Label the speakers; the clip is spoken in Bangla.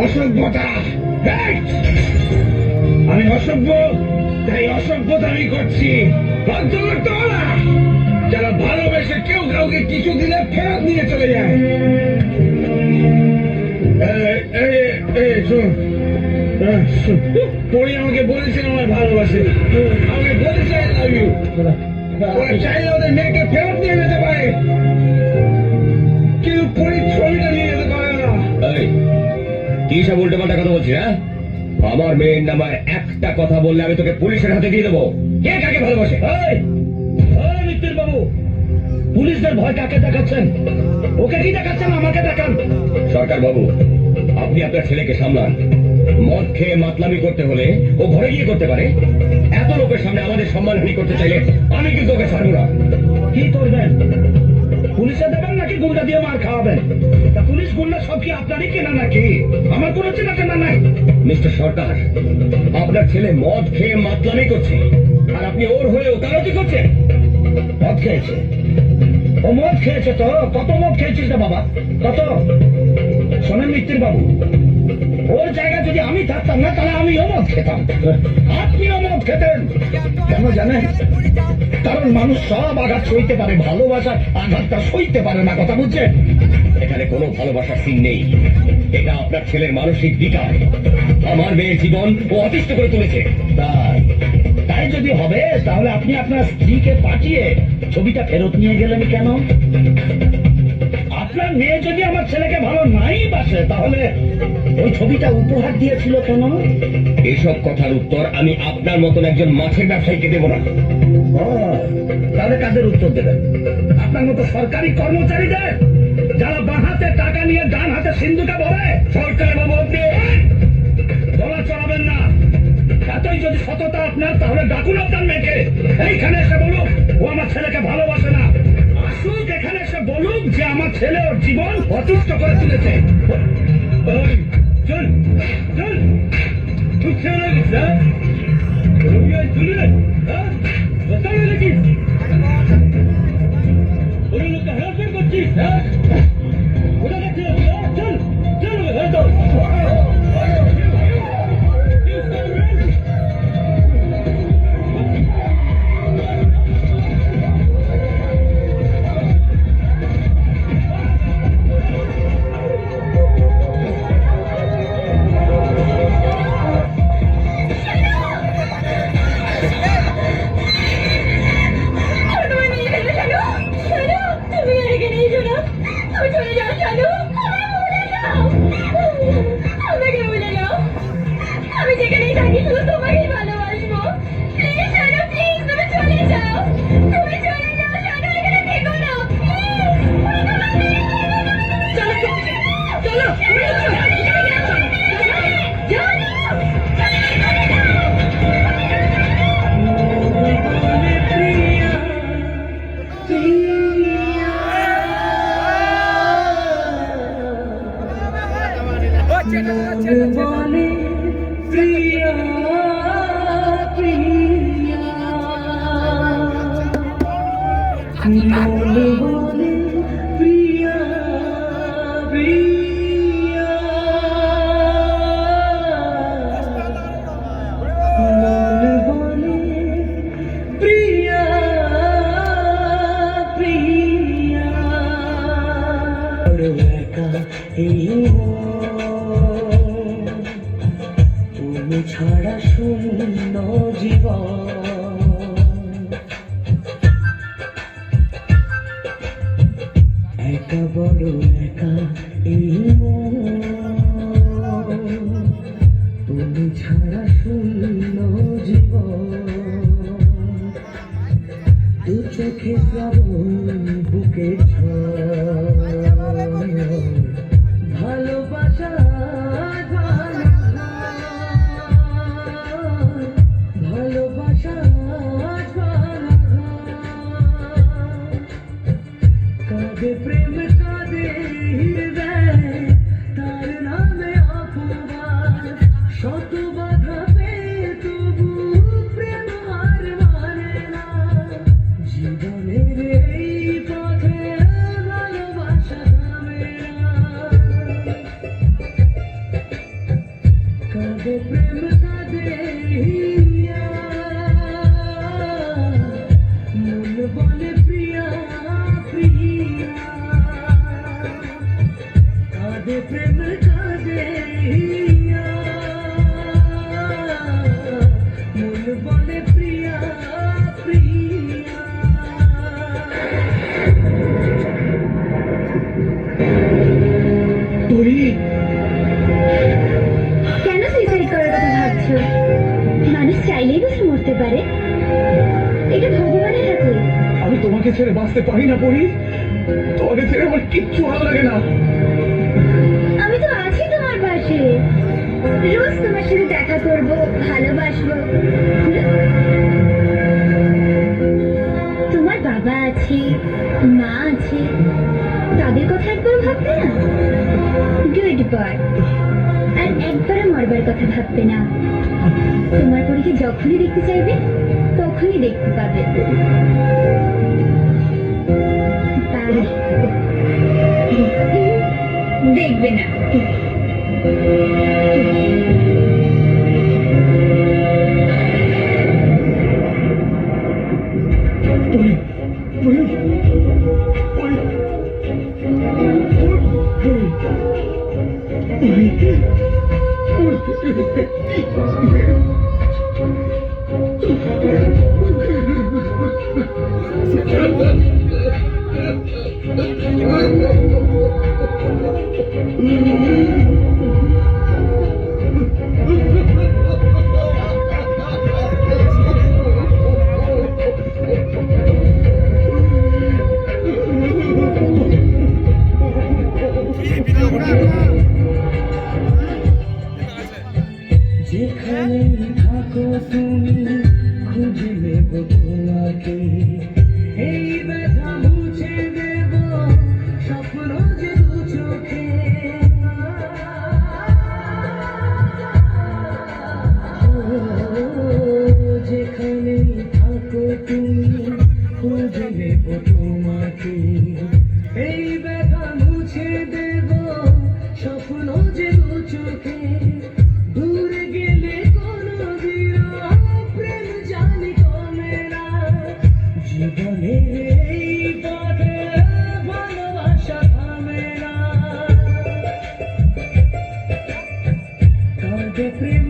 Speaker 1: অসভ্যতা। আমি অসভ্য, তাই অসভ্যতা আমি করছি। বাধ্য করতে হবে না। যারা ভালোবেসে কেউ কাউকে কিছু দিলে ফেরত নিয়ে চলে যায়। পরি আমাকে বলেছিল আমার ভালোবাসে, আমাকে বলেছে আই লাভ ইউ। ওরা চাইলে ওদের মেয়েকে ফেরত নিয়ে যেতে পারে, কিন্তু পরির ছবিটা নিয়ে যেতে পারে না।
Speaker 2: কি সব উল্টো পাল্টা কথা বলছিস? হ্যাঁ, আমার মেয়ের নামে একটা কথা বললে আমি তোকে পুলিশের হাতে দিয়ে দেবো। কে কাকে ভালোবাসে?
Speaker 1: মিত্তির বাবু, পুলিশদের ভয় কাকে দেখাচ্ছেন? ওকে কি দেখাচ্ছেন? আমাকে দেখান।
Speaker 2: সরকার বাবু, আপনি আপনার ছেলেকে সামলান। মদ খেয়ে মাতলামি করতে হলে ও ঘরে গিয়ে করতে পারে। এত লোকের সামনে আমাদের সম্মানহানি করতে চাইলে আমি কিন্তু ওকে ছাড়বো না।
Speaker 1: কি করবেন? পুলিশে দেবেন নাকি গুন্ডা দিয়ে মার খাওয়াবেন? তা পুলিশ গুন্ডা সব কি আপনারই কেনা নাকি? আমার কোনো চেনা কেনা নাই।
Speaker 2: মিস্টার সরকার, আপনার ছেলে মদ খেয়ে মাতলামি করছে, আর আপনি ওর হয়ে ওকালতি করছেন।
Speaker 1: মদ খেয়েছে? ও মদ খেয়েছে তো? কত মদ খেয়েছিস না বাবা, কত? শোনেন মিত্তির বাবু, ওর জায়গা যদি আমি থাকতাম না, তাহলে আমিও মদ খেতাম, আপনিও মদ খেতেন। কেন জানেন? কারণ মানুষ সব আঘাত সইতে পারে, ভালোবাসার আঘাতটা সইতে পারে না। কথা বুঝছেন?
Speaker 2: এখানে কোনো ভালোবাসার সিন নেই। এটা আপনার ছেলের মানসিক বিকার। আমার মেয়ের জীবন ও অতিষ্ঠ করে তুলেছে।
Speaker 1: তাই যদি হবে, তাহলে আপনি আপনার স্ত্রীকে পাঠিয়ে ছবিটা ফেরত নিয়ে গেলেন কেন? আপনার মেয়ে যদি আমার ছেলেকে ভালো নাই বাসে, তাহলে ওই ছবিটা উপহার দিয়েছিল কেন?
Speaker 2: এসব কথার উত্তর আমি আপনার মতন একজন মাছের ব্যবসায়ীকে দেব না।
Speaker 1: তাহলে কাদের উত্তর দেবেন? আপনার মতো সরকারি কর্মচারীদের, যারা বাঁ হাতে টাকা নিয়ে ডান হাতে সিন্ধুকে ভরে?
Speaker 2: সরকার বাবু, আপনি
Speaker 1: গলা চড়াবেন না। এতই যদি সততা আপনার, তাহলে ডাকুন আপনার মেয়েকে, এইখানে এসে বলুক ও আমার ছেলেকে ভালোবাসে না। আসুক এখানে এসে বলুক যে আমার ছেলে ওর জীবন অতিষ্ঠ করে তুলেছে। চল চল, ঢুকছে না নাকি? ওই লোককে হেরাসমেন্ট করছিস? ওটা দেখছি। চল চল, হয়তো
Speaker 3: আমি যেখানেই থাকি শুধু তোমাকেই ভালোবাসবো। প্লিজ শানু, প্লিজ তুমি চলে যাও, তুমি চলে যাও শানু, এখানে থেকো না প্লিজ। চলো চলো
Speaker 4: প্রিয়া প্রিয়া মনে বলে প্রিয়া প্রিয়া মনে বলে প্রিয়া প্রিয়া একা এই তুমি ছাড়া শূন্য জীবন, একা বড় একা এই মন, তুমি ছাড়া শূন্য জীবন। দু চোখে শ্রাবণ, বুকে ঝড়, ভালোবাসা ভালোবাসা কাঁদে প্রেম কাঁদে হৃদয়, তার নামে অপমান, শত বাধা পেয়ে তবু প্রেম হার মানে না। জীবনের এই পথে ভালোবাসা থামে না। কাঁদে প্রেম কাঁদে হিয়া, মন বলে প্রিয়া প্রিয়া, কাঁদে প্রেম কাঁদে হিয়া, মন বলে প্রিয়া প্রিয়া।
Speaker 1: তুই
Speaker 3: কেন সুইসাইড করার কথা ভাবছো? মানুষ চাইলেই বসে মরতে পারে, এটা ভগবানের হাতে।
Speaker 1: আমি তোমাকে ছেড়ে বাঁচতে পারি না পরি, তোমাকে ছেড়ে আমার কিচ্ছু ভালো লাগে না।
Speaker 3: আমি তো আছি তোমার পাশে, রোজ তোমার সাথে দেখা করবো, ভালোবাসবো। তোমার বাবা আছে, মা আছে, তাদের কথা একবার ভাববে না? Good boy. আর একবারও মরবার কথা ভাববে না। তোমার পরীকে যখনই দেখতে চাইবে তখনই দেখতে পাবে। দেখবে না।
Speaker 4: যেখানে থাকো তুমি খুঁজে নেব তোমাকে, এই ব্যথা মুছে দেব স্বপ্ন যে দু চোখে। যেখানে থাকো তুমি খুঁজে নেব তোমাকে, এই ব্যথা মুছে দেব স্বপ্ন যে দু চোখে। দূরে গেলে কোনো বিরহ প্রেম জানি কমে না, জীবনে এই পথে ভালোবাসা থামে না। কাঁদে প্রেম